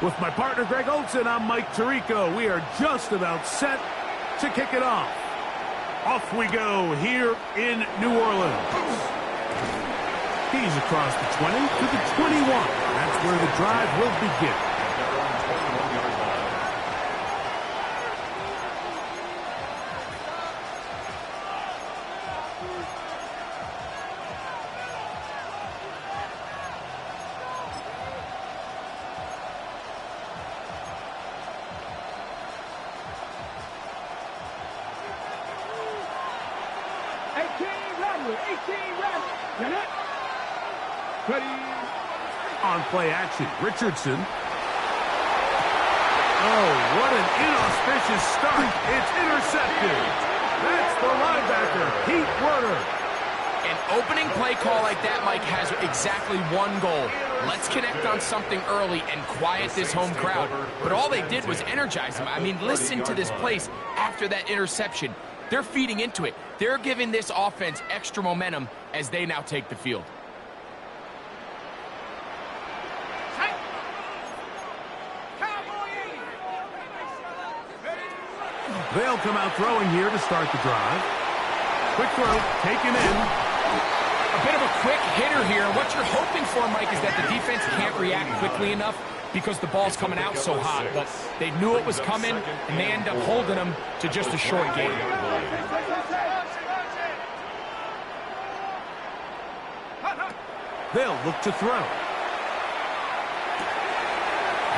With my partner Greg Olson, I'm Mike Tirico. We are just about set to kick it off. Off we go here in New Orleans. He's across the 20 to the 21. That's where the drive will begin. On play action, Richardson. Oh, what an inauspicious start. It's intercepted. That's the linebacker, Pete Werner. An opening play call like that, Mike, has exactly one goal. Let's connect on something early and quiet this home crowd. But all they did was energize them. I mean, listen to this place after that interception. They're feeding into it. They're giving this offense extra momentum as they now take the field. They'll come out throwing here to start the drive. Quick throw, taken in. A bit of a quick hitter here. What you're hoping for, Mike, is that the defense can't react quickly enough because the ball's coming out so hot. But they knew it was coming, and they end up holding them to just a short game. They'll look to throw.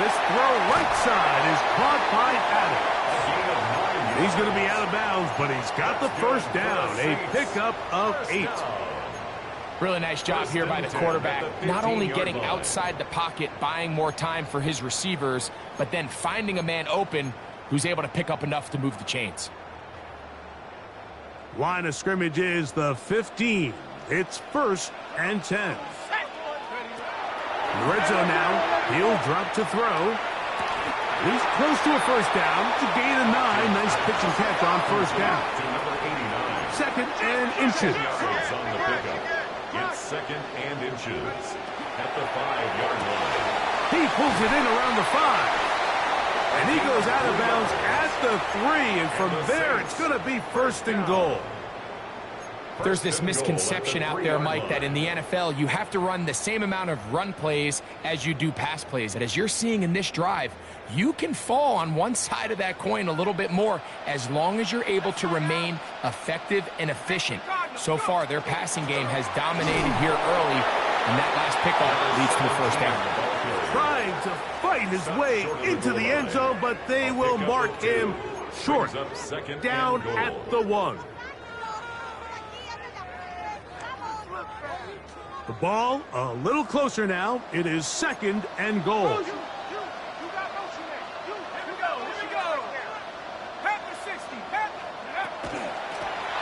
This throw right side is caught by Adams. He's going to be out of bounds, but he's got the first down. A pickup of 8. Really nice job here by the quarterback. Not only getting outside the pocket, buying more time for his receivers, but then finding a man open who's able to pick up enough to move the chains. Line of scrimmage is the 15. It's 1st and 10. Red zone now. He'll drop to throw. He's close to a first down to gain a 9. Nice pitch and catch on first down. 2nd and inches. It's 2nd and inches at the 5-yard line. He pulls it in around the 5. And he goes out of bounds at the 3. And from there, it's going to be 1st and goal. There's this misconception out there, Mike, that in the NFL, you have to run the same amount of run plays as you do pass plays. And as you're seeing in this drive, you can fall on one side of that coin a little bit more as long as you're able to remain effective and efficient. So far, their passing game has dominated here early, and that last pickup leads to the first down. Trying to fight his way into the end zone, but they will mark him short. Down at the 1. The ball a little closer now. It is 2nd and goal.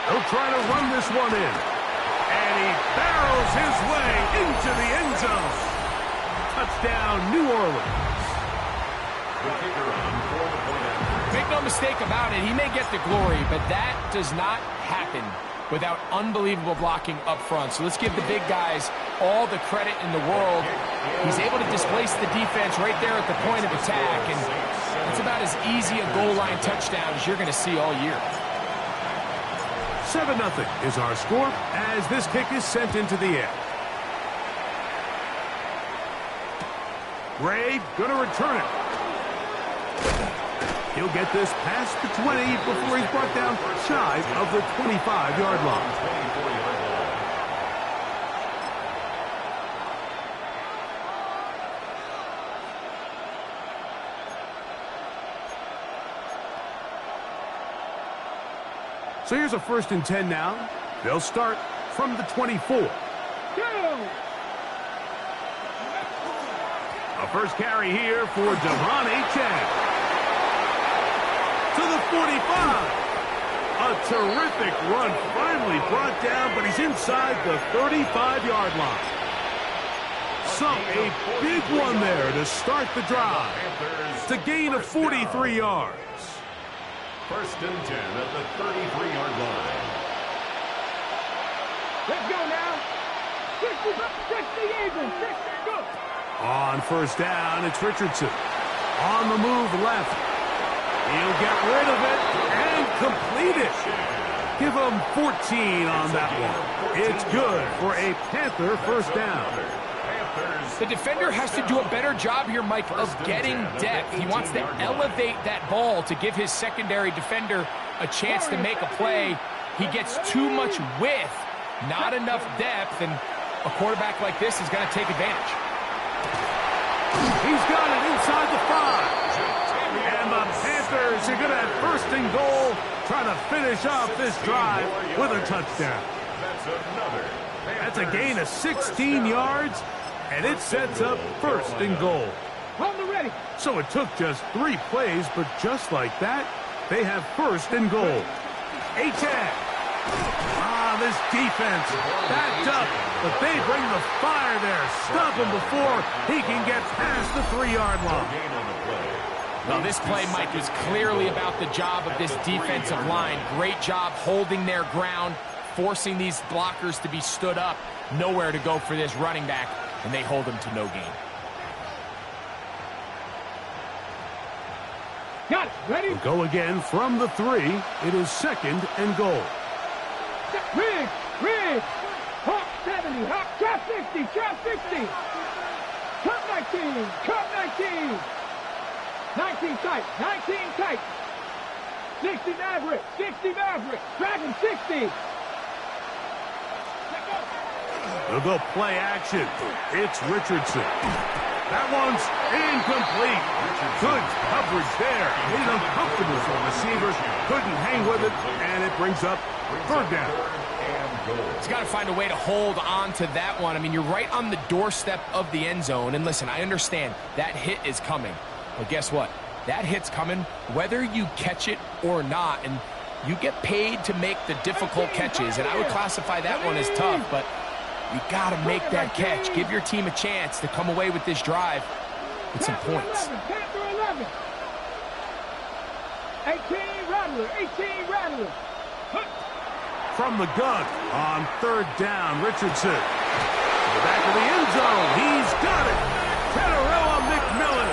They'll try to run this one in. And he barrels his way into the end zone. Touchdown, New Orleans. Make no mistake about it, he may get the glory, but that does not happen without unbelievable blocking up front. So let's give the big guys all the credit in the world. He's able to displace the defense right there at the point of attack, and it's about as easy a goal line touchdown as you're going to see all year. 7-0 is our score as this kick is sent into the air. Ray going to return it. He'll get this past the 20 before he's brought down shy of the 25-yard line. So here's a 1st and 10 now. They'll start from the 24. A first carry here for Devon Achane. To the 45. A terrific run finally brought down, but he's inside the 35-yard line. So a big one there to start the drive. To gain of 43 yards. 1st and 10 at the 33-yard line. Let's go now. 60 Eagles. 60, go. On first down, it's Richardson. On the move left. He'll get rid of it and complete it. Give him 14 on that one. It's good for a Panther first down. The defender has to do a better job here, Mike, of getting depth. He wants to elevate that ball to give his secondary defender a chance to make a play. He gets too much width, not enough depth, and a quarterback like this is going to take advantage. He's got it inside the 5. And the Panthers are going to have first and goal, trying to finish off this drive with a touchdown. That's a gain of 16 yards, and it sets up first and goal. So it took just 3 plays, but just like that, they have first and goal. A-Tag. This defense backed up, but they bring the fire there. Stop him before he can get past the 3-yard line. Now, this play, Mike, was clearly about the job of this defensive line. Great job holding their ground, forcing these blockers to be stood up. Nowhere to go for this running back, and they hold him to no gain. Got it. Ready? We'll go again from the 3. It is second and goal. Rig, hop 70, hop, trap 60, trap 60, cut 19, cut 19, 19 tight, 60 Maverick, Dragon 60. They'll go play action. It's Richardson. That one's incomplete. Good coverage there. Made it uncomfortable for receivers. Couldn't hang with it, and it brings up third down. He's got to find a way to hold on to that one. I mean, you're right on the doorstep of the end zone. And listen, I understand that hit is coming. But guess what? That hit's coming whether you catch it or not. And you get paid to make the difficult catches. And I would classify that one as tough, but you got to make that catch. Give your team a chance to come away with this drive with some points. 18 Rattler. From the gun on third down, Richardson. To the back of the end zone. He's got it. Tetterella McMillan.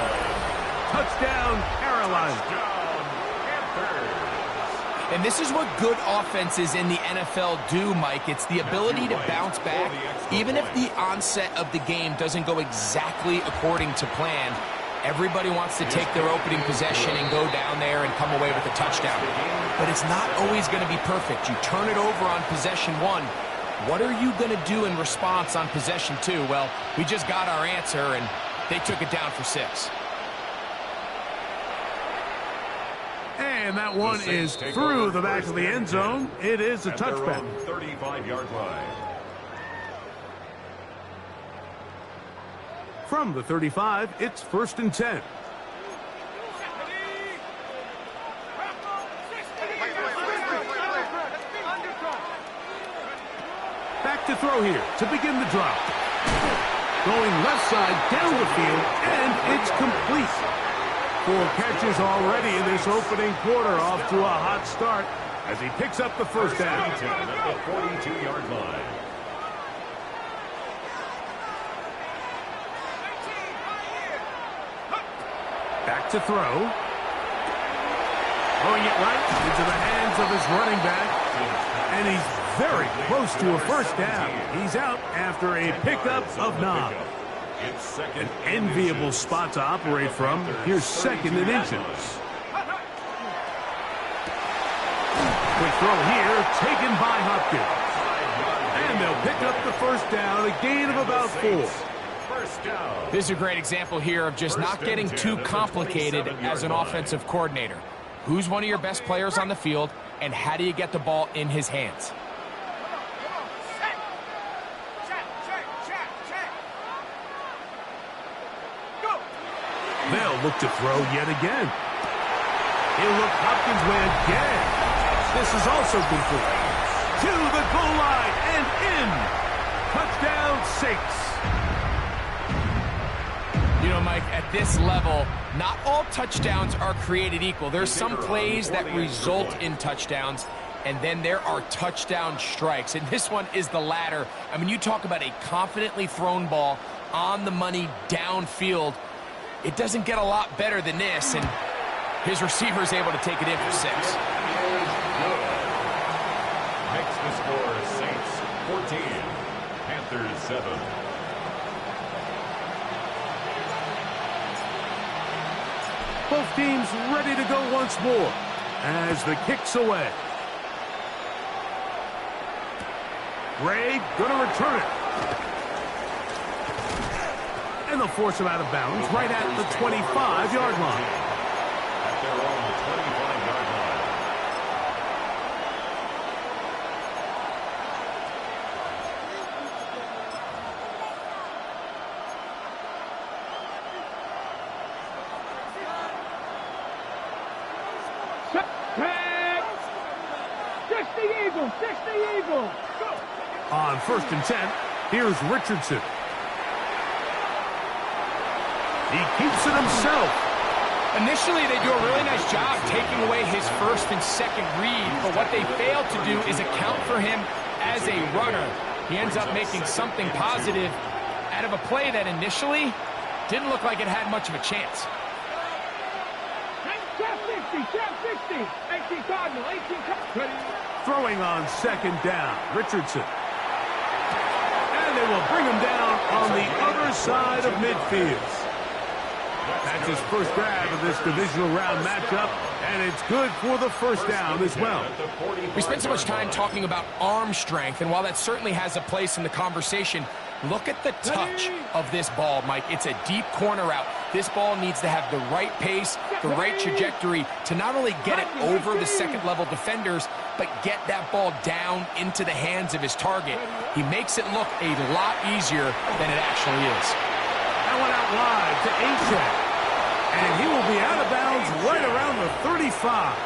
Touchdown, Carolina. And this is what good offenses in the NFL do, Mike. It's the ability to bounce back, even if the onset of the game doesn't go exactly according to plan. Everybody wants to take their opening possession and go down there and come away with a touchdown. But it's not always going to be perfect. You turn it over on possession 1. What are you going to do in response on possession 2? Well, we just got our answer, and they took it down for 6. And that one is through the back of the end zone. It is a touchback. 35-yard line. From the 35, it's first and 10. Back to throw here to begin the drop. Going left side down the field, and it's complete. 4 catches already in this opening quarter, off to a hot start as he picks up the first down. At the 42-yard line. Back to throw. Throwing it right into the hands of his running back. And he's very close to a first down. He's out after a pickup of 9. An enviable spot to operate from. Here's second and inches. Quick throw here, taken by Hopkins. And they'll pick up the first down, a gain of about 4. This is a great example here of just not getting too complicated as an offensive coordinator. Who's one of your best players on the field, and how do you get the ball in his hands? They'll look to throw yet again. He'll look Hopkins' way again. This is also complete. To the goal line and in. Touchdown 6. You know, Mike, at this level, not all touchdowns are created equal. There's some plays that result in touchdowns, and then there are touchdown strikes. And this one is the latter. I mean, you talk about a confidently thrown ball on the money downfield. It doesn't get a lot better than this, and his receiver's able to take it in for 6. Makes the score Saints 14, Panthers 7. Both teams ready to go once more as the kick's away. Gray gonna return it. And they'll force him out of bounds right at the 25-yard line. At their own 25-yard line. Tag! 60 Eagles! 60 Eagles! Go! On 1st and 10, here's Richardson. He keeps it himself. Initially, they do a really nice job taking away his 1st and 2nd read, but what they fail to do is account for him as a runner. He ends up making something positive out of a play that initially didn't look like it had much of a chance. Trap 60! Trap 60! 18 Cardinal! 18 Cardinal! Throwing on 2nd down, Richardson. And they will bring him down on the other side of midfield. That's his first grab of this divisional round matchup, and it's good for the 1st down as well. We spent so much time talking about arm strength, and while that certainly has a place in the conversation, look at the touch of this ball, Mike. It's a deep corner route. This ball needs to have the right pace, the right trajectory to not only get it over the 2nd-level defenders, but get that ball down into the hands of his target. He makes it look a lot easier than it actually is. That one out wide to Achek. And he will be out of bounds right around the 35.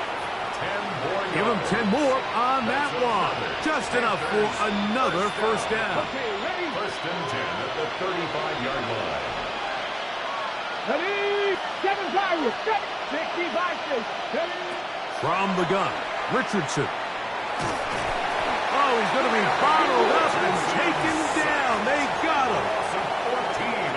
Give him 10 more on that one. Just enough for another 1st down. Okay, ready? 1st and 10 at the 35-yard line. Ready? 7 Pirates! 60 Vikings! Ready? From the gun, Richardson. Oh, he's going to be bottled up and taken down. They got him.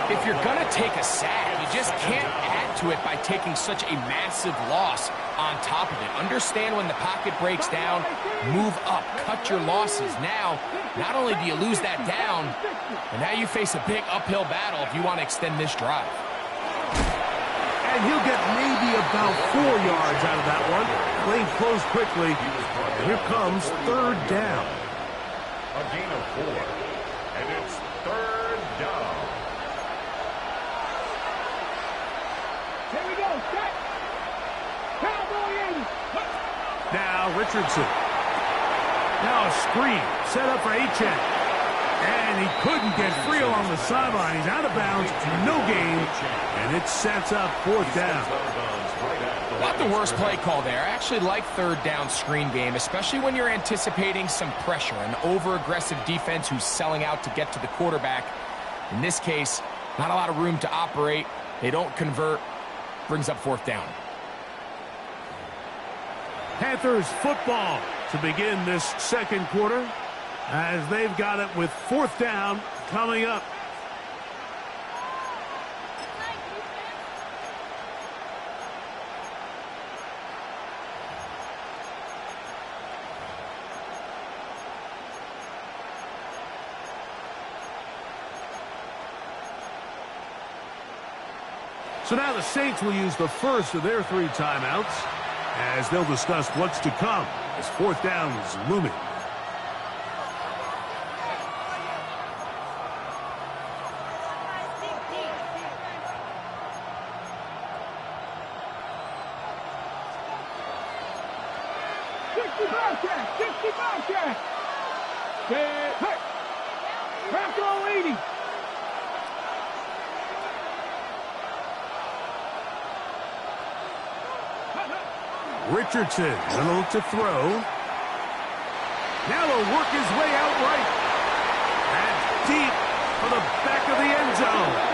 If you're going to take a sack, you just can't add to it by taking such a massive loss on top of it. Understand when the pocket breaks down, move up, cut your losses. Now, not only do you lose that down, but now you face a big uphill battle if you want to extend this drive. And he'll get maybe about 4 yards out of that one. Lane closed quickly. And here comes 3rd down. A gain of 4. And it's 3rd down. Here we go, set! Cowboy 80! Now Richardson. Now a screen set up for Achek. And he couldn't get free along the sideline. He's out of bounds, no gain, and it sets up 4th down. Not the worst play call there. I actually like 3rd down screen game, especially when you're anticipating some pressure, an over-aggressive defense who's selling out to get to the quarterback. In this case, not a lot of room to operate. They don't convert. Brings up 4th down. Panthers football to begin this 2nd quarter as they've got it with 4th down coming up. So now the Saints will use the first of their 3 timeouts as they'll discuss what's to come as 4th down is looming. Richardson gonna look to throw. Now he'll work his way out right. And deep for the back of the end zone.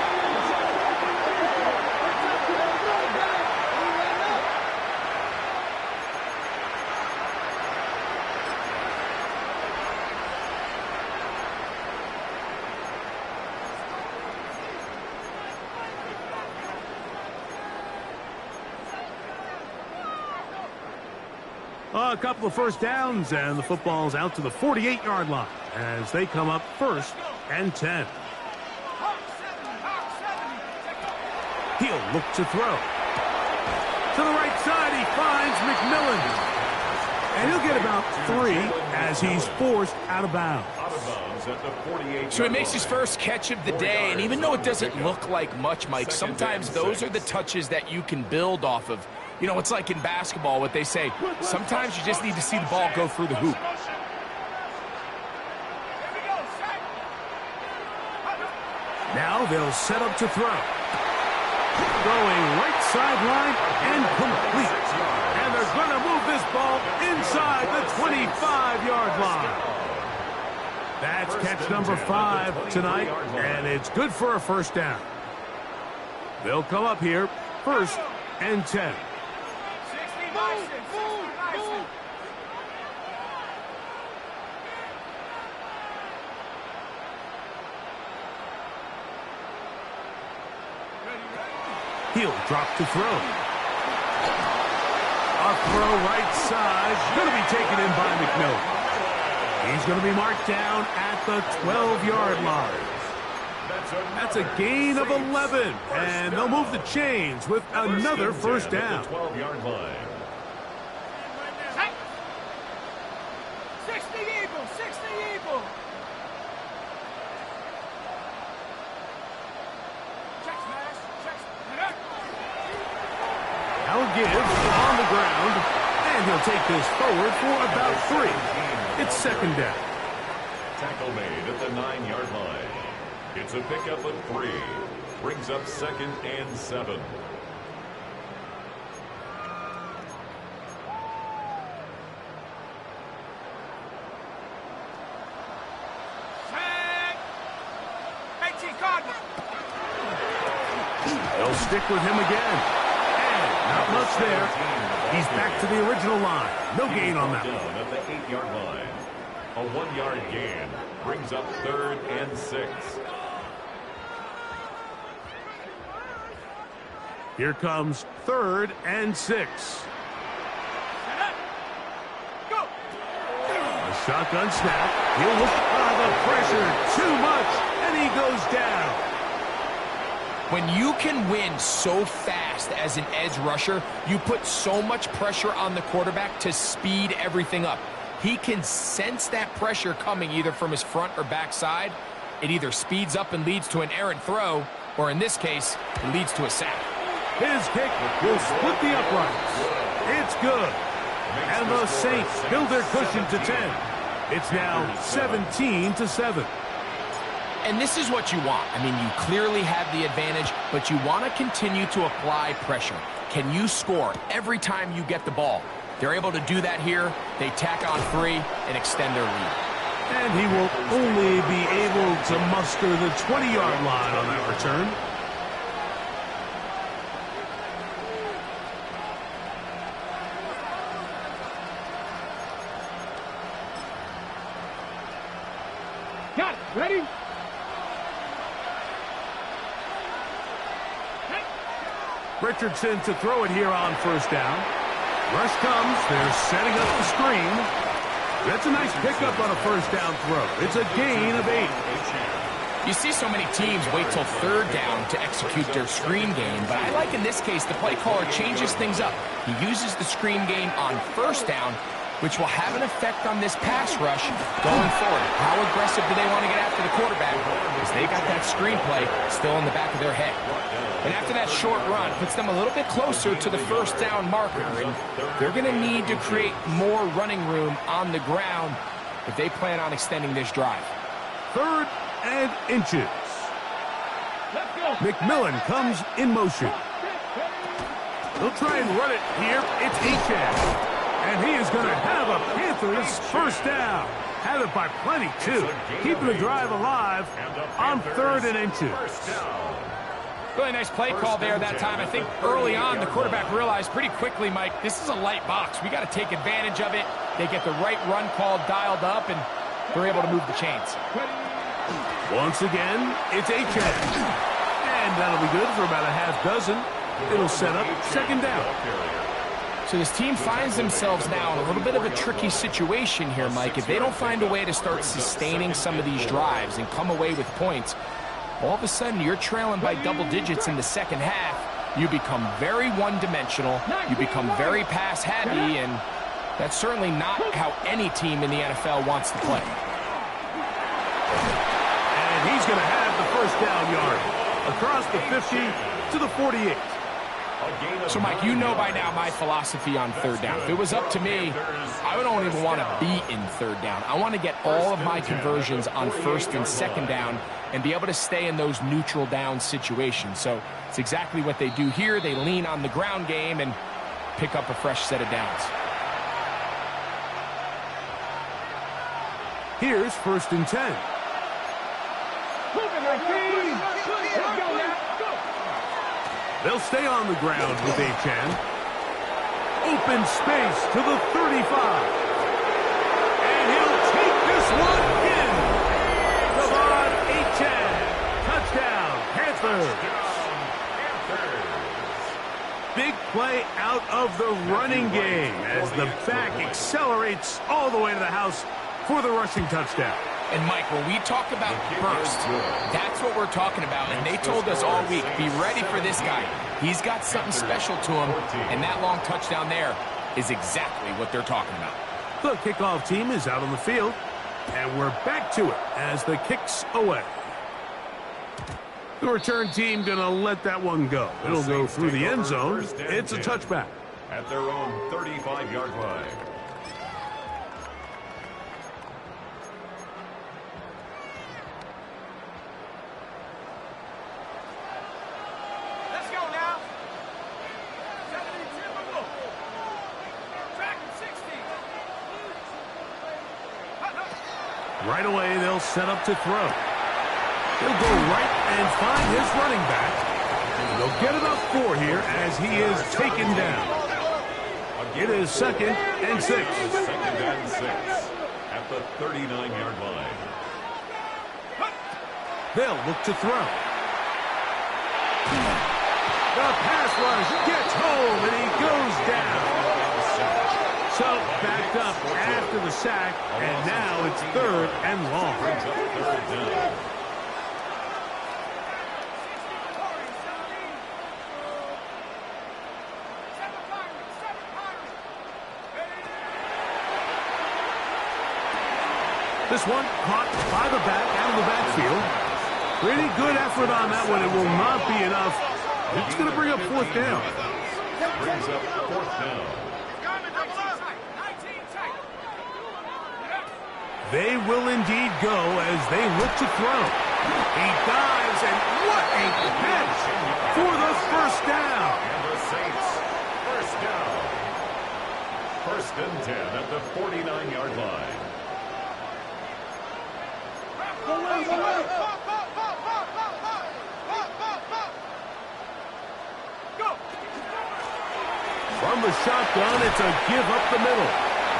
A couple of first downs, and the football's out to the 48-yard line as they come up 1st and 10. He'll look to throw. To the right side, he finds McMillan. And he'll get about 3 as he's forced out of bounds. So he makes his first catch of the day, and even though it doesn't look like much, Mike, sometimes those are the touches that you can build off of. You know, it's like in basketball, what they say, sometimes you just need to see the ball go through the hoop. Now they'll set up to throw. Going right sideline and complete. And they're going to move this ball inside the 25-yard line. That's catch number 5 tonight, and it's good for a first down. They'll come up here 1st and 10. He'll drop to throw. A throw right side. Going to be taken in by McMillan. He's going to be marked down at the 12-yard line. That's a gain of 11. And they'll move the chains with another first down. 12-yard line. 60 Eagles, 60 Eagles. Now gives on the ground, and he'll take this forward for about 3. It's 2nd down. Tackle made at the 9-yard line. It's a pickup of 3. Brings up 2nd and 7. They'll stick with him again. And not much there. He's back to the original line. No gain on that one. At the 8-yard line. A 1-yard gain brings up 3rd and 6. Here comes 3rd and 6. A shotgun snap. He'll look the pressure. Too much. And he goes down. When you can win so fast as an edge rusher, you put so much pressure on the quarterback to speed everything up. He can sense that pressure coming either from his front or back side. It either speeds up and leads to an errant throw, or in this case, it leads to a sack. His kick will split the uprights. It's good. And the Saints build their cushion to 10. It's now 17-7. And this is what you want. I mean, you clearly have the advantage, but you want to continue to apply pressure. Can you score every time you get the ball? They're able to do that here. They tack on 3 and extend their lead. And he will only be able to muster the 20-yard line on that return. Got it. Ready? Richardson to throw it here on 1st down. Rush comes. They're setting up the screen. That's a nice pickup on a 1st down throw. It's a gain of 8. You see so many teams wait till 3rd down to execute their screen game, but I like in this case the play caller changes things up. He uses the screen game on 1st down, which will have an effect on this pass rush going forward. How aggressive do they want to get after the quarterback? Because they got that screen play still in the back of their head. And after that short run, puts them a little bit closer to the 1st down marker. And they're going to need to create more running room on the ground if they plan on extending this drive. 3rd and inches. Let's go. McMillan comes in motion. They'll try and run it here. It's Etienne. And he is going to have a Panthers 1st down. Have it by plenty, too. Keeping the drive alive on 3rd and inches. Really nice play call there that time. I think early on the quarterback realized pretty quickly, Mike, this is a light box. We got to take advantage of it. They get the right run call dialed up, and they're able to move the chains. Once again, it's Etienne. And that'll be good for about a half dozen. It'll set up 2nd down. So this team finds themselves now in a little bit of a tricky situation here, Mike. If they don't find a way to start sustaining some of these drives and come away with points, all of a sudden you're trailing by double digits in the second half. You become very one-dimensional. You become very pass-heavy, and that's certainly not how any team in the NFL wants to play. And he's going to have the first down yard across the 50 to the 48. So, Mike, you know by now my philosophy on third down. If it was up to me, I don't even want to be in third down. I want to get all of my conversions on first and second down and be able to stay in those neutral down situations. So it's exactly what they do here. They lean on the ground game and pick up a fresh set of downs. Here's 1st and 10. They'll stay on the ground with Achane. Open space to the 35. And he'll take this one in. Devon Achane. Touchdown, Panthers. Big play out of the running game as the back accelerates all the way to the house for the rushing touchdown. And, Mike, when we talk about burst, that's what we're talking about. And they told us all week, be ready for this guy. He's got something special to him, and that long touchdown there is exactly what they're talking about. The kickoff team is out on the field, and we're back to it as the kick's away. The return team going to let that one go. It'll go through the end zone. It's a touchback. At their own 35-yard line. Right away, they'll set up to throw. He'll go right and find his running back. And they'll get about 4 here as he is taken down. It is 2nd and 6. 2nd and 6 at the 39-yard line. They'll look to throw. The pass rush gets home, and he goes down. So, backed up after the sack, and now it's 3rd and long. This one caught by the back out of the backfield. Pretty good effort on that one. It will not be enough. It's going to bring up 4th down. Brings up 4th down. They will indeed go as they look to throw. He dives, and what a catch for the first down. And the Saints, first down. 1st and 10 at the 49-yard line. From the shotgun, it's a give up the middle.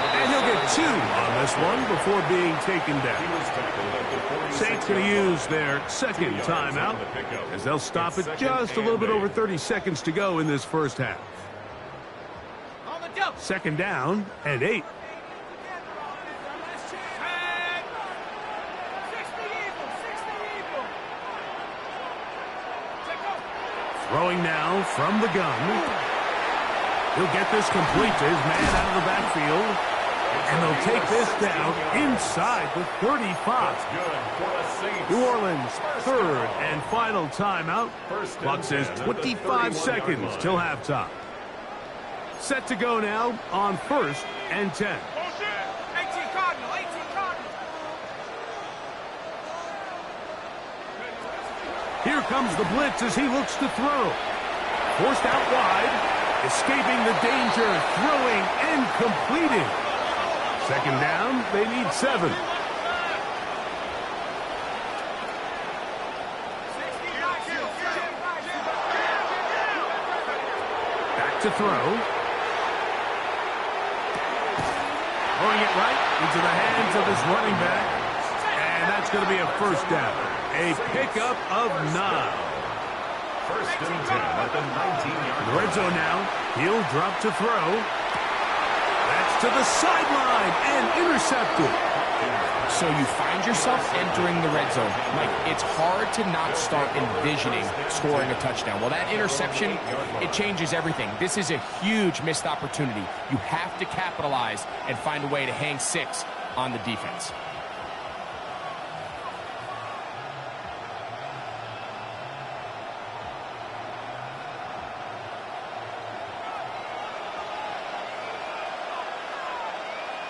And he'll get 2 on this one before being taken down. Saints going to use their 2nd timeout as they'll stop it just a little bit over 30 seconds to go in this first half. 2nd down and 8. Throwing now from the gun. He'll get this complete to his man out of the backfield. And they'll take this down inside the 35. New Orleans' 3rd and final timeout. Clock says 25 seconds till halftime. Set to go now on 1st and 10. Here comes the blitz as he looks to throw. Forced out wide, escaping the danger, throwing and completing. 2nd down, they need 7. Back to throw. Throwing it right into the hands of his running back. And that's going to be a first down. A pickup of 9. 1st and 10 at the 19-yard line. Red zone now. He'll drop to throw. to the sideline and intercepted. So you find yourself entering the red zone. Mike, it's hard to not start envisioning scoring a touchdown. Well, that interception, it changes everything. This is a huge missed opportunity. You have to capitalize and find a way to hang 6 on the defense.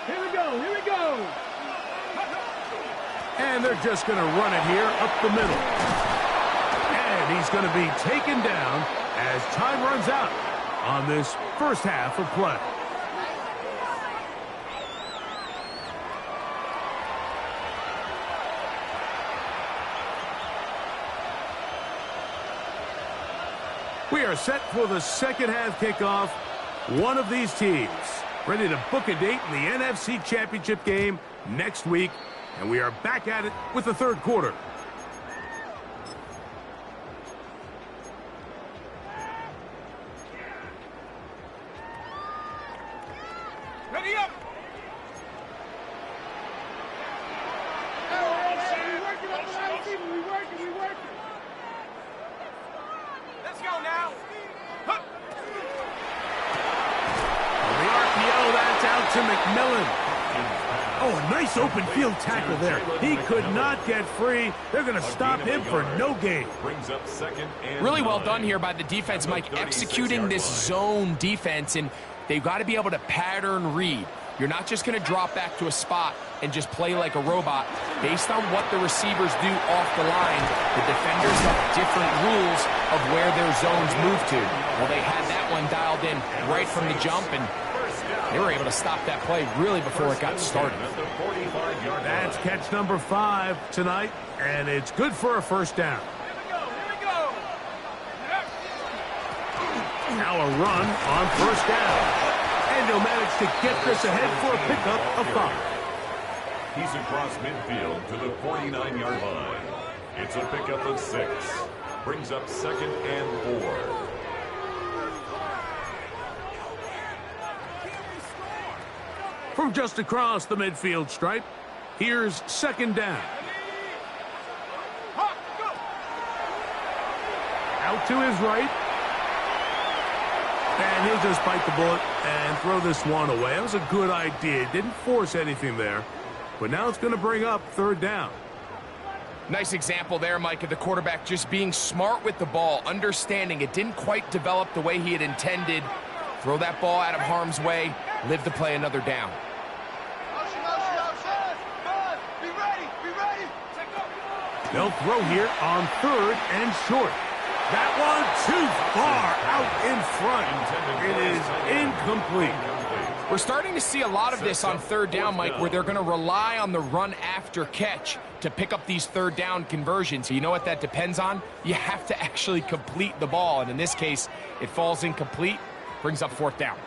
Here we go, here we go. And they're just going to run it here up the middle. And he's going to be taken down as time runs out on this first half of play. We are set for the second half kickoff. One of these teams ready to book a date in the NFC Championship game next week. And we are back at it with the third quarter. Ready up. We working. Let's go now. The RPO, that's out to McMillan. Oh, a nice open field tackle there. He could not get free. They're going to stop him for no gain. Really well done here by the defense, Mike, executing this zone defense, and they've got to be able to pattern read. You're not just going to drop back to a spot and just play like a robot. Based on what the receivers do off the line, the defenders have different rules of where their zones move to. Well, they had that one dialed in right from the jump, and they were able to stop that play really before it got started. That's catch number 5 tonight, and it's good for a first down. Here we go. Now a run on first down. And he'll manage to get this ahead for a pickup of 5. He's across midfield to the 49-yard line. It's a pickup of 6. Brings up 2nd and 4. From just across the midfield stripe, here's 2nd down. Out to his right. And he'll just bite the bullet and throw this one away. That was a good idea. Didn't force anything there. But now it's going to bring up 3rd down. Nice example there, Mike, of the quarterback just being smart with the ball, understanding it didn't quite develop the way he had intended. Throw that ball out of harm's way, live to play another down. They'll throw here on 3rd and short. That one too far out in front. It is incomplete. We're starting to see a lot of this on 3rd down, Mike, where they're going to rely on the run after catch to pick up these 3rd down conversions. You know what that depends on? You have to actually complete the ball, and in this case, it falls incomplete, brings up 4th down.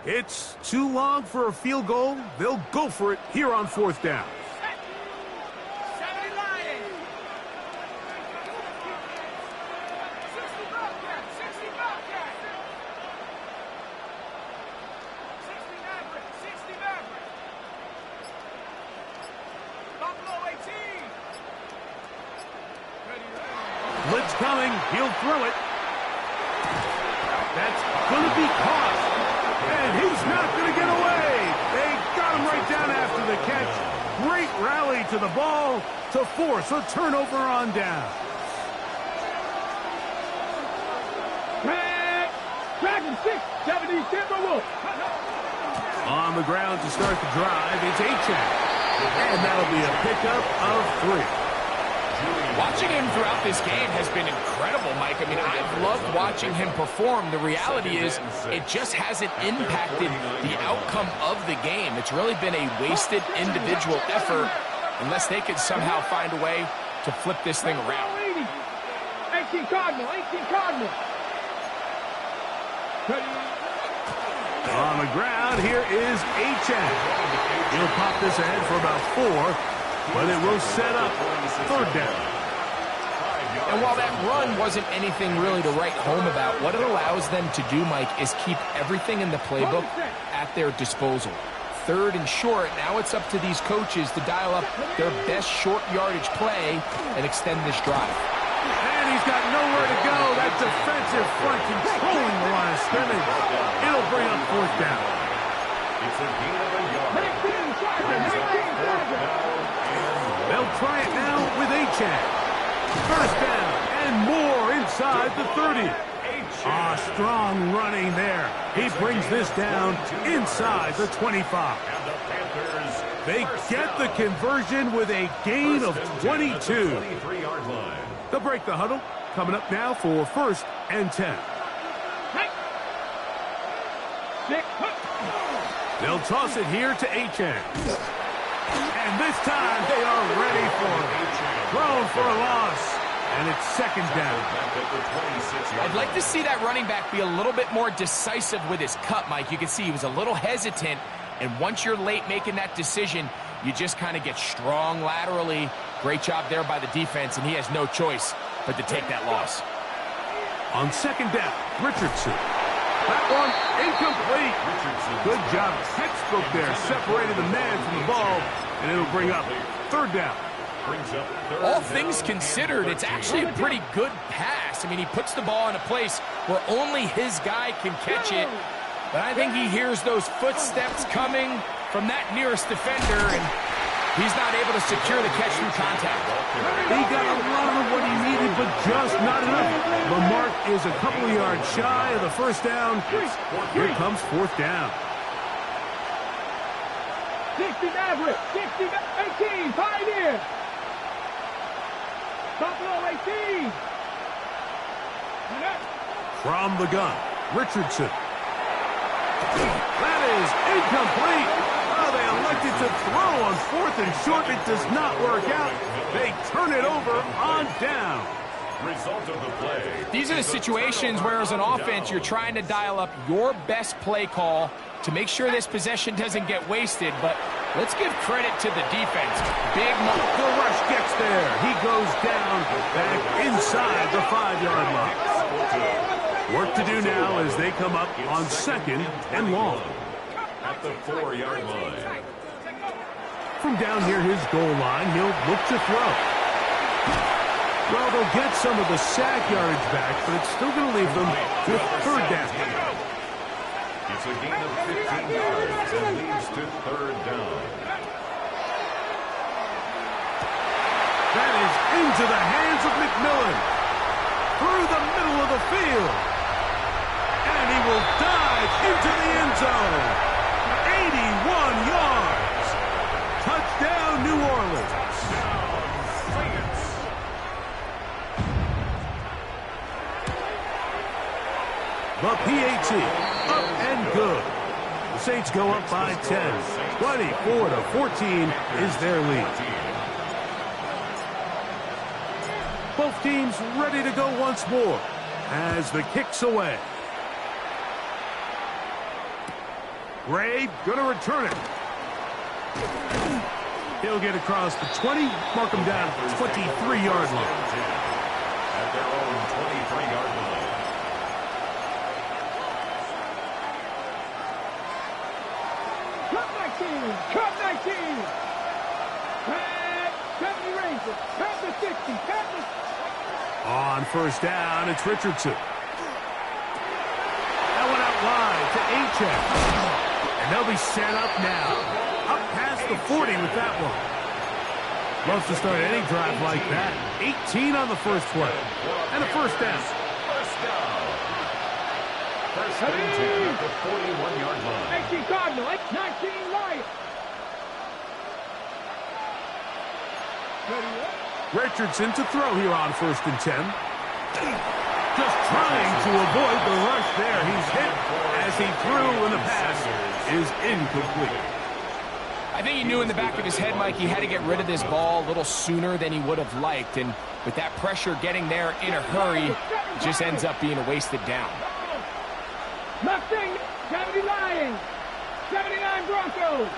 It's too long for a field goal. They'll go for it here on 4th down. Blitz coming. He'll throw it. That's going to be caught. And he's not going to get away. They got him right down after the catch. Great rally to the ball to force a turnover on down. Crack and 6, 70 Timberwolves. On the ground to start the drive, it's Achane. And that'll be a pickup of 3. Watching him throughout this game has been incredible, Mike. I mean, I've loved watching him perform. The reality is it just hasn't impacted the outcome of the game. It's really been a wasted individual effort unless they could somehow find a way to flip this thing around. 18 Cardinal. On the ground, here is Achane. He'll pop this ahead for about 4. but it will set up third down. And while that run wasn't anything really to write home about, what it allows them to do, Mike, is keep everything in the playbook at their disposal. Third and short, now it's up to these coaches to dial up their best short yardage play and extend this drive. And he's got nowhere to go. That defensive front controlling the line of scrimmage. It'll bring up fourth down. It's a gain of a yard. They'll try it now with Achane. First down and more inside the 30. Strong running there. He brings this down inside the 25. And the Panthers, They get the conversion with a gain of 22. 23-yard line. They'll break the huddle. Coming up now for first and 10. They'll toss it here to Achane. And this time they are ready for it. Thrown for a loss. And it's second down. I'd like to see that running back be a little bit more decisive with his cut, Mike. You can see he was a little hesitant, and once you're late making that decision, you just kind of get strong laterally. Great job there by the defense, and he has no choice but to take that loss. On second down, Richardson. That one incomplete. Good job. Textbook there, separated the man from the ball, and it'll bring up third down. All things considered, it's actually a pretty good pass. I mean, he puts the ball in a place where only his guy can catch it. But I think he hears those footsteps coming from that nearest defender, and he's not able to secure the catch through contact. He got a lot of what he needed, but just not enough. The mark is a couple of yards shy of the first down. Here comes fourth down. 60 Maverick, 60, 18, Pioneer. Buffalo 18. From the gun, Richardson. That is incomplete. Oh, they elected to throw on fourth and short. It does not work out. They turn it over on down. Result of the play. These are the situations where, as an offense, you're trying to dial up your best play call to make sure this possession doesn't get wasted, but let's give credit to the defense. Big move. The rush gets there. He goes down back inside the 5-yard line. Work to do now as they come up on second and long. At the 4-yard line. From down near his goal line, he'll look to throw. Well, they'll get some of the sack yardage back, but it's still going to leave them with third down. It's a gain of 15 yards and leads to third down. That is into the hands of McMillan. Through the middle of the field. And he will dive into the end zone. 81 yards. Touchdown, New Orleans. The PAT, up and good. The Saints go up by 10. 24-14 is their lead. Both teams ready to go once more as the kick's away. Gray gonna return it. He'll get across the 20, mark him down at the 23-yard line. At their own 23-yard line. Cut 19. Red 70 Rangers. Cut the 60. Cut the... On first down, it's Richardson. That one out wide to Achane. And they'll be set up now. Up past the 40 with that one. Loves to start any drive like that. 18 on the first play. And a first down. First down. First and 10 at the 41-yard line. 18 Cardinal. 19 Lions. Richardson to throw here on first and 10. Just trying to avoid the rush there. He's hit as he threw, and the pass is incomplete. I think he knew in the back of his head, Mike, he had to get rid of this ball a little sooner than he would have liked. And with that pressure getting there in a hurry, it just ends up being a wasted down. Mustang, 70 Lions. 79 Broncos.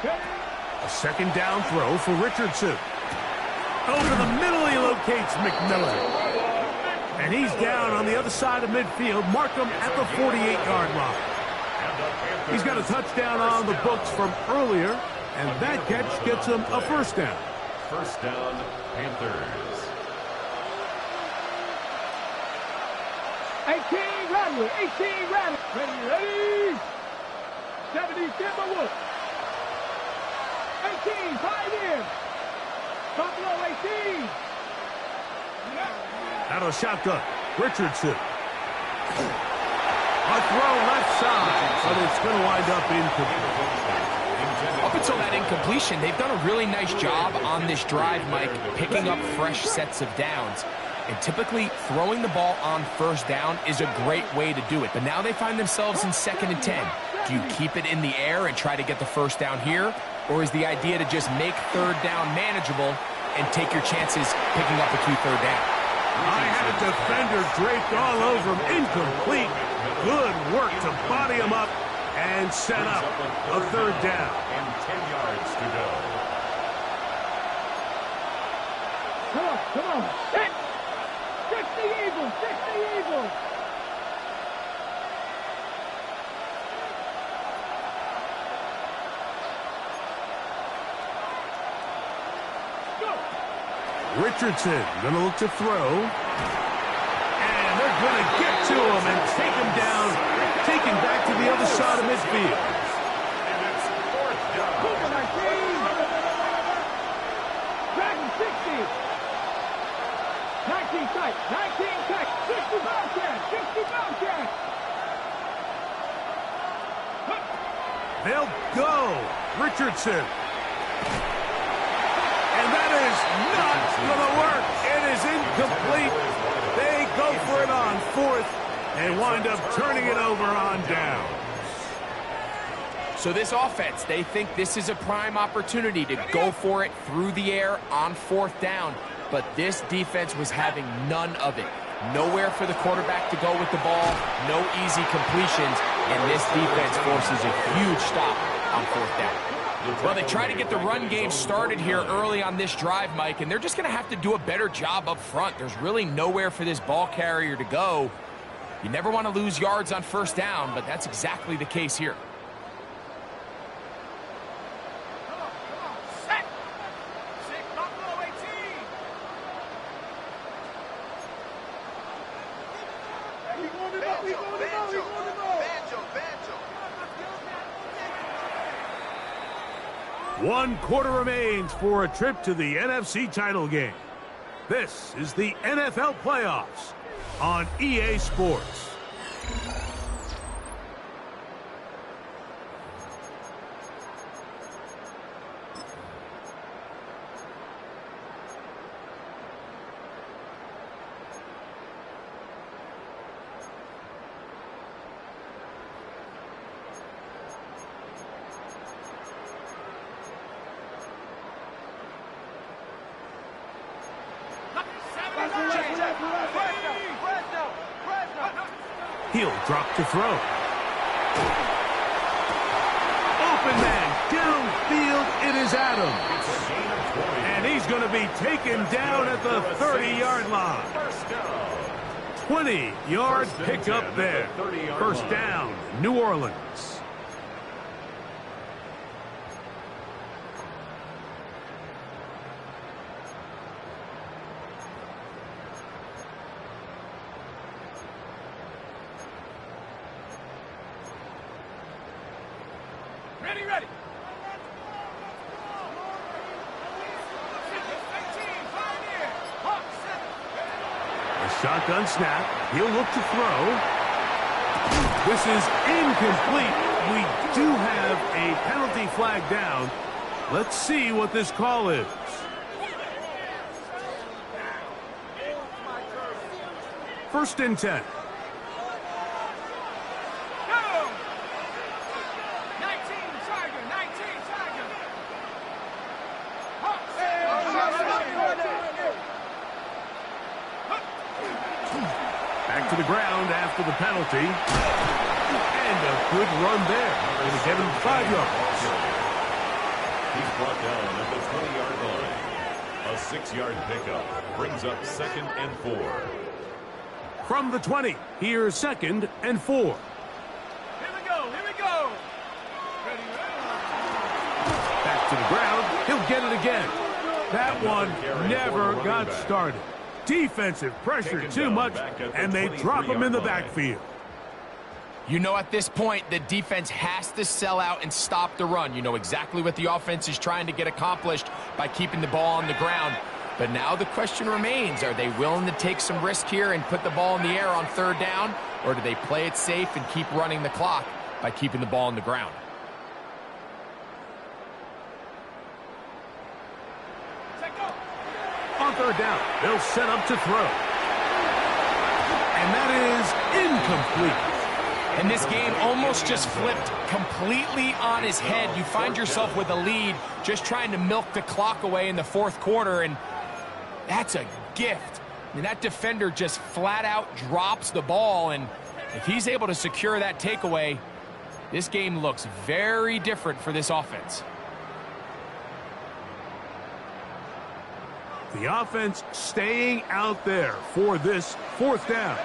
A second down throw for Richardson. Over the middle, he locates McMillan. And he's down on the other side of midfield. Mark him at the 48-yard line. He's got a touchdown on the books from earlier, and that catch gets him a first down. First down, Panthers. 18 Rattler, 18 Rattler. Ready. 70 Timberwolf. 18 Pioneer. Buffalo 18. Out of the shotgun, Richardson. A throw left side, but it's going to wind up incomplete. Up until that incompletion, they've done a really nice job on this drive, Mike, picking up fresh sets of downs. And typically, throwing the ball on first down is a great way to do it. But now they find themselves in 2nd and 10. Do you keep it in the air and try to get the first down here? Or is the idea to just make third down manageable and take your chances picking up a key third down? I had a defender draped all over him. Incomplete. Good work to body him up and set up a third down. And 10 yards to go. Come on. Hit. 60 Eagles, 60 Eagles. Richardson going to look to throw. And they're going to get to him and take him down, take him back to the other side of midfield. And it's fourth down. Dragon 60. 19 tight, 19 tight. 60 Bobcat, 60 Bobcat. They'll go. Richardson. And that is not going to work. It is incomplete. They go for it on 4th and wind up turning it over on down. So this offense, they think this is a prime opportunity to go for it through the air on 4th down. But this defense was having none of it. Nowhere for the quarterback to go with the ball. No easy completions. And this defense forces a huge stop on 4th down. Well, they try to get the run game started here early on this drive, Mike, and they're just going to have to do a better job up front. There's really nowhere for this ball carrier to go. You never want to lose yards on 1st down, but that's exactly the case here. Set. 6 Buffalo 18. We going to go. One quarter remains for a trip to the NFC title game. This is the NFL playoffs on EA Sports. He'll drop to throw. Open man, downfield, it is Adams. And he's going to be taken down at the 30-yard line. 20-yard pickup there. First down, New Orleans. Ready. A shotgun snap. He'll look to throw. This is incomplete. We do have a penalty flag down. Let's see what this call is. First and 10. Back to the ground after the penalty. And a good run there. Going to get him 5 yards. He's brought down at the 20-yard line. A 6-yard pickup brings up 2nd and 4. From the 20, here's 2nd and 4. Here we go. Here we go. Ready, ready. Back to the ground. He'll get it again. That one never got started. Defensive pressure too much, and they drop him in the backfield. You know, at this point, the defense has to sell out and stop the run. You know exactly what the offense is trying to get accomplished by keeping the ball on the ground. But now the question remains, are they willing to take some risk here and put the ball in the air on 3rd down? Or do they play it safe and keep running the clock by keeping the ball on the ground? On 3rd down, they'll set up to throw. And that is incomplete. And this game almost just flipped completely on his head. You find yourself with a lead, just trying to milk the clock away in the 4th quarter, and that's a gift. I mean, that defender just flat out drops the ball, and if he's able to secure that takeaway, this game looks very different for this offense. The offense staying out there for this 4th down.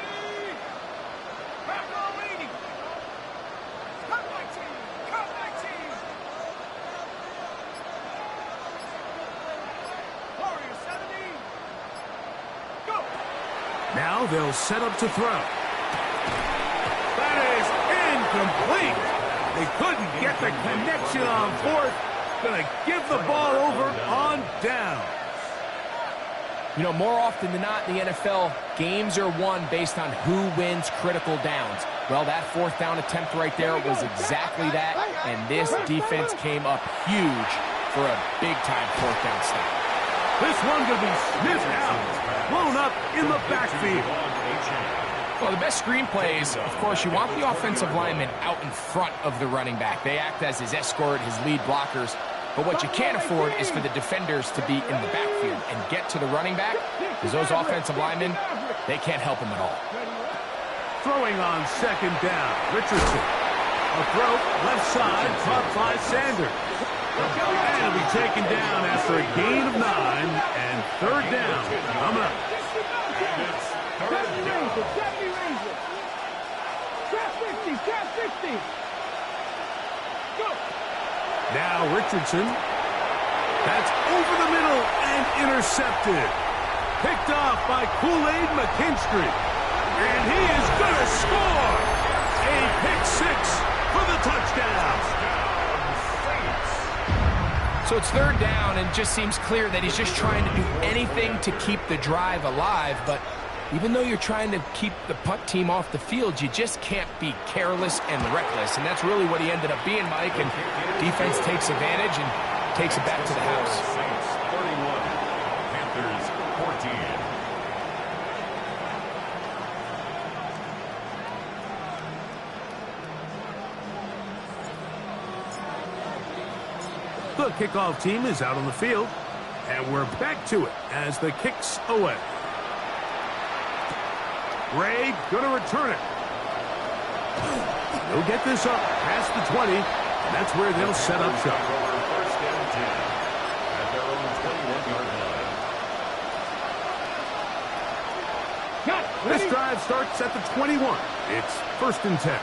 Now they'll set up to throw. That is incomplete. They couldn't get the connection on 4th. Gonna give the ball over on down. You know, more often than not in the NFL, games are won based on who wins critical downs. Well, that 4th down attempt right there was exactly that, and this defense came up huge for a big-time 4th down stop. This one gonna be sniffed out, blown up in the backfield. Well, the best screen plays, of course, you want the offensive lineman out in front of the running back. They act as his escort, his lead blockers. But what you can't afford is for the defenders to be in the backfield and get to the running back, because those offensive linemen, they can't help him at all. Throwing on 2nd down, Richardson. A throw, left side, caught by Sanders. And he'll be taken down after a gain of 9, and 3rd down coming up. Now Richardson. That's over the middle and intercepted. Picked off by Kool-Aid McKinstry. And he is going to score. A pick 6 for the touchdown. So it's 3rd down, and it just seems clear that he's just trying to do anything to keep the drive alive. But even though you're trying to keep the punt team off the field, you just can't be careless and reckless. And that's really what he ended up being, Mike. And defense takes advantage and takes it back to the house. Saints 31, Panthers 14. The kickoff team is out on the field, and we're back to it as the kick's away. Ray gonna return it. He'll get this up past the 20, and that's where they'll set up shop. 1st and 10 at their own 21-yard line. This drive starts at the 21. It's 1st and 10.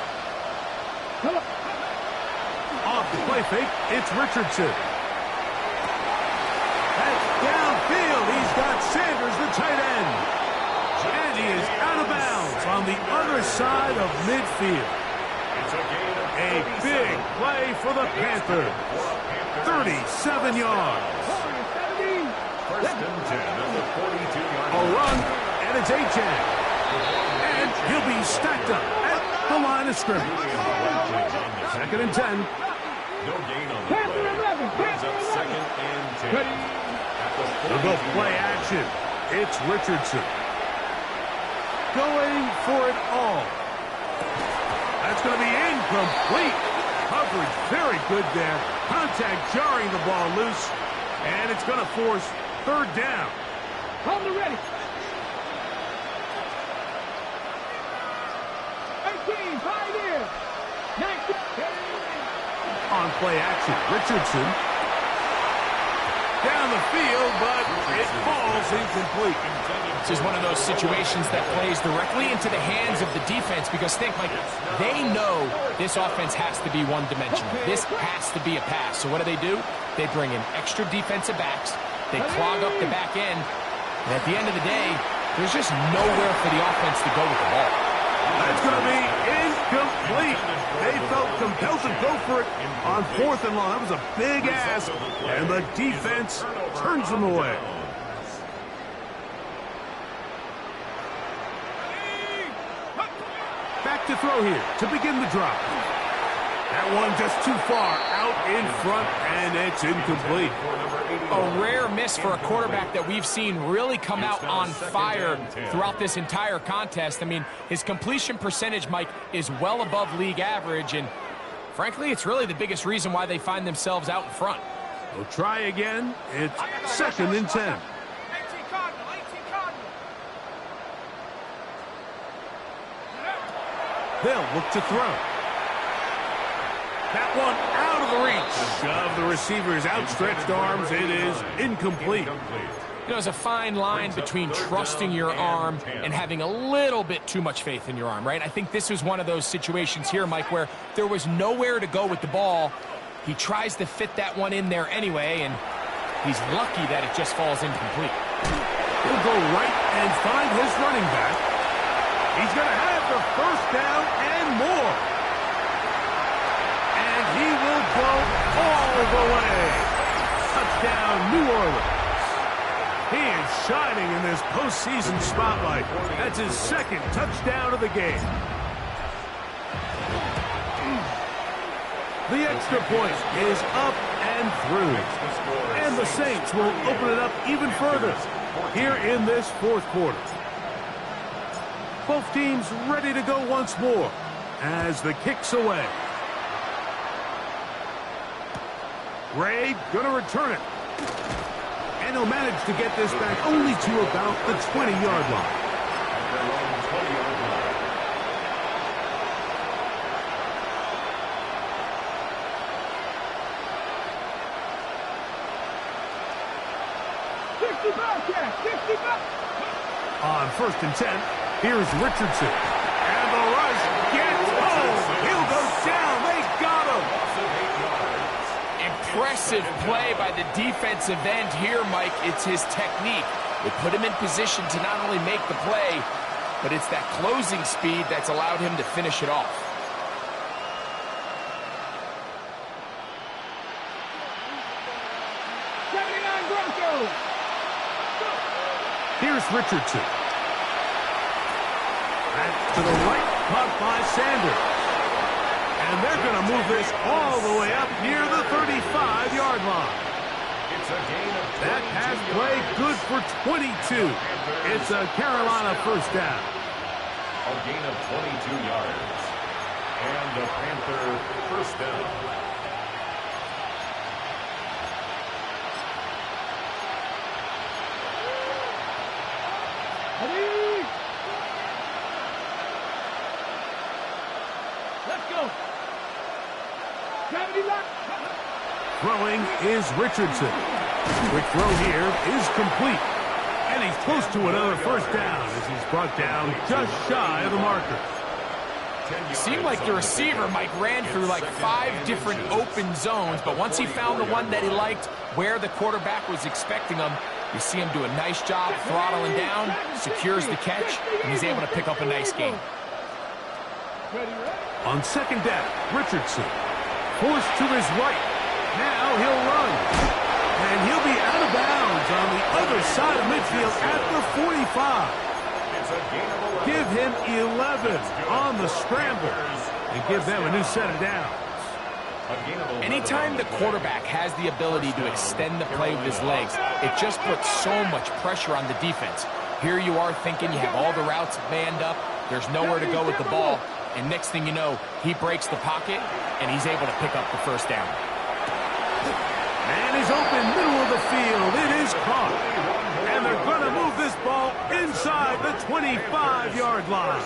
Off the play fake, it's Richardson. That's downfield. He's got Sanders, the tight end. And he is out of bounds on the other side of midfield. A big play for the Panthers. 37 yards. 1st and 10 at the 42-yard A line. run, and it's Achan. And he'll be stacked up at the line of scrimmage. 2nd and 10. No gain on the play. Brings up 2nd and 10. They'll go play action. It's Richardson. Going for it all. That's going to be incomplete. Coverage very good there. Contact jarring the ball loose. And it's going to force 3rd down. Hold it ready. 18, Pioneer. 19. On play action, Richardson. down the field, but it falls incomplete. This is one of those situations that plays directly into the hands of the defense because think, Mike, they know this offense has to be one-dimensional. This has to be a pass. So what do? They bring in extra defensive backs. They clog up the back end. And at the end of the day, there's just nowhere for the offense to go with the ball. That's going to be incomplete. They felt compelled to go for it on 4th and long. That was a big ask, and the defense turns them away. Back to throw here to begin the drop. That one just too far out in front, and it's incomplete. A rare miss for a quarterback that we've seen really come out on fire throughout this entire contest. I mean, his completion percentage, Mike, is well above league average, and frankly, it's really the biggest reason why they find themselves out in front. We'll try again. It's 2nd and 10. They'll look to throw. That one out of the reach of the receiver's outstretched arms. It is incomplete. You know, there's a fine line between trusting your arm and having a little bit too much faith in your arm, right? I think this was one of those situations here, Mike, where there was nowhere to go with the ball. He tries to fit that one in there anyway, and he's lucky that it just falls incomplete. He'll go right and find his running back. He's going to have the first down and more. And he will go all the way. Touchdown, New Orleans. He is shining in this postseason spotlight. That's his 2nd touchdown of the game. The extra point is up and through. And the Saints will open it up even further here in this 4th quarter. Both teams ready to go once more as the kick's away. Ray going to return it. And he'll manage to get this back only to about the 20-yard line. On 1st and 10, here's Richardson. And the rush gets home. He'll go down. They got him. Impressive play by the defensive end here, Mike. It's his technique. It put him in position to not only make the play, but it's that closing speed that's allowed him to finish it off. Here's Richardson. Back to the right, caught by Sanders. And they're going to move this all the way up near the 35-yard line. That pass play good for 22. It's a Carolina first down. A gain of 22 yards. And the Panther first down. Let's go. Gravity lock. Throwing is Richardson. Quick throw here is complete. And he's close to another first down as he's brought down just shy of the marker. It seemed like the receiver, Mike, ran through like 5 different open zones, but once he found the one that he liked where the quarterback was expecting him, you see him do a nice job throttling down, secures the catch, and he's able to pick up a nice gain. On 2nd down, Richardson forced to his right. Now he'll run. And he'll be out of bounds on the other side of midfield at the 45. Give him 11 on the scramble and give them a new set of downs. Anytime the quarterback has the ability to extend the play with his legs, it just puts so much pressure on the defense. Here you are thinking you have all the routes manned up, there's nowhere to go with the ball, and next thing you know, he breaks the pocket, and he's able to pick up the first down. Man is open, middle of the field. It is caught. And they're going to move this ball inside the 25-yard line.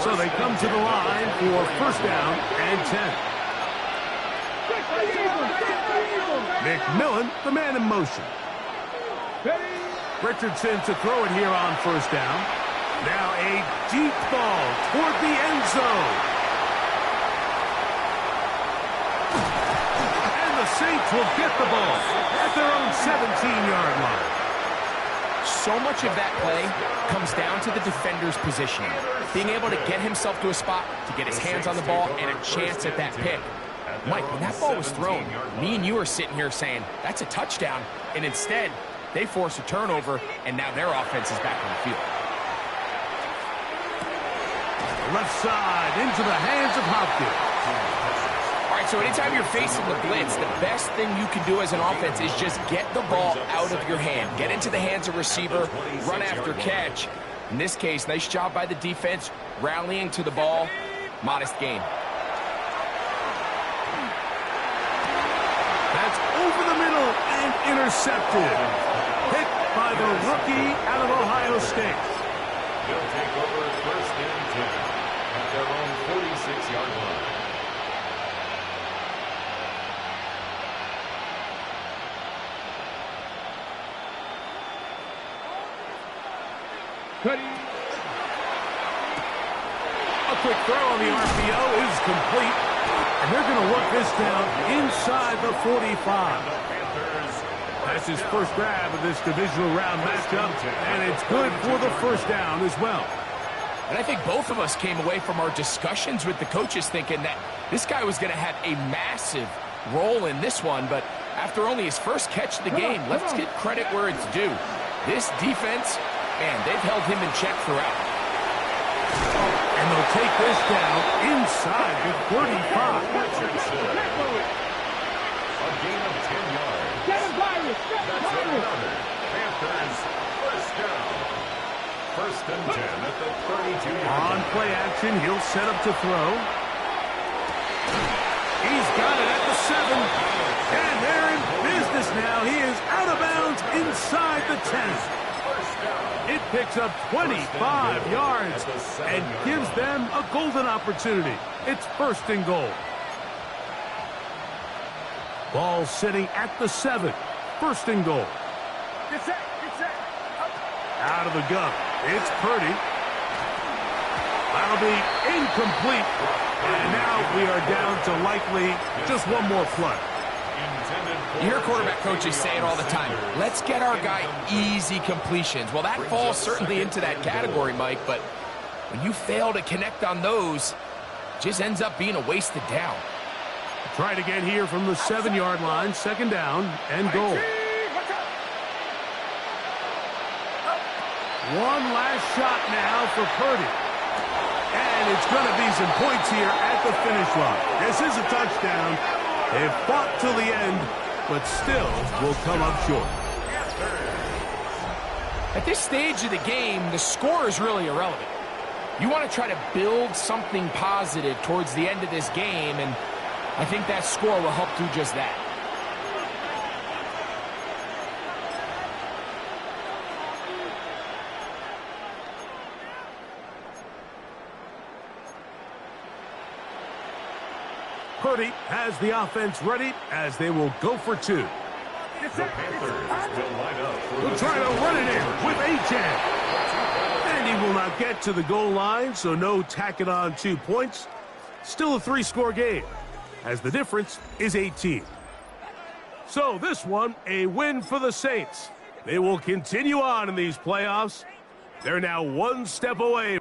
So they come to the line for first down and 10. McMillan, the man in motion. Richardson to throw it here on first down. Now a deep ball toward the end zone. And the Saints will get the ball at their own 17-yard line. So much of that play comes down to the defender's positioning. Being able to get himself to a spot, to get his hands on the ball, and a chance at that pick. Mike, when that ball was thrown, me and you are sitting here saying, that's a touchdown. And instead, they force a turnover, and now their offense is back on the field. Left side into the hands of Hopkins. All right, so anytime you're facing the blitz, the best thing you can do as an offense is just get the ball out of your hand. Get into the hands of receiver, run after catch. In this case, nice job by the defense, rallying to the ball. Modest gain. That's over the middle and intercepted. Hit by the rookie out of Ohio State. They'll take over first and 10 at their own 46-yard line. A quick throw on the RPO is complete. And they're going to work this down inside the 45. That's his first grab of this divisional round matchup, and it's good for the first down as well. And I think both of us came away from our discussions with the coaches thinking that this guy was going to have a massive role in this one, but after only his first catch of the game, let's give credit where it's due. This defense, man, they've held him in check throughout. And they'll take this down inside the 35. A gain of 10 yards. That's another Panthers first down. First and 10 at the 32-yard On play action, he'll set up to throw. He's got it at the 7. And they're in business now. He is out of bounds inside the 10. It picks up 25 yards and gives them a golden opportunity. It's first and goal. Ball sitting at the 7. First and goal. Out of the gun. It's Purdy. That'll be incomplete. And now we are down to likely just one more play. You hear quarterback coaches say it all the time. Let's get our guy easy completions. Well, that falls certainly into that category, Mike, but when you fail to connect on those, it just ends up being a wasted down. Try it again here from the 7-yard line. Second down and goal. One last shot now for Purdy. And it's going to be some points here at the finish line. This is a touchdown. They've fought till the end, but still will come up short. At this stage of the game, the score is really irrelevant. You want to try to build something positive towards the end of this game, and I think that score will help do just that. Purdy has the offense ready as they will go for 2. The Panthers will line up for We'll try to run it in with A-Chan. And he will not get to the goal line, so no tacking on 2 points. Still a 3-score game, as the difference is 18. So this one, a win for the Saints. They will continue on in these playoffs. They're now one step away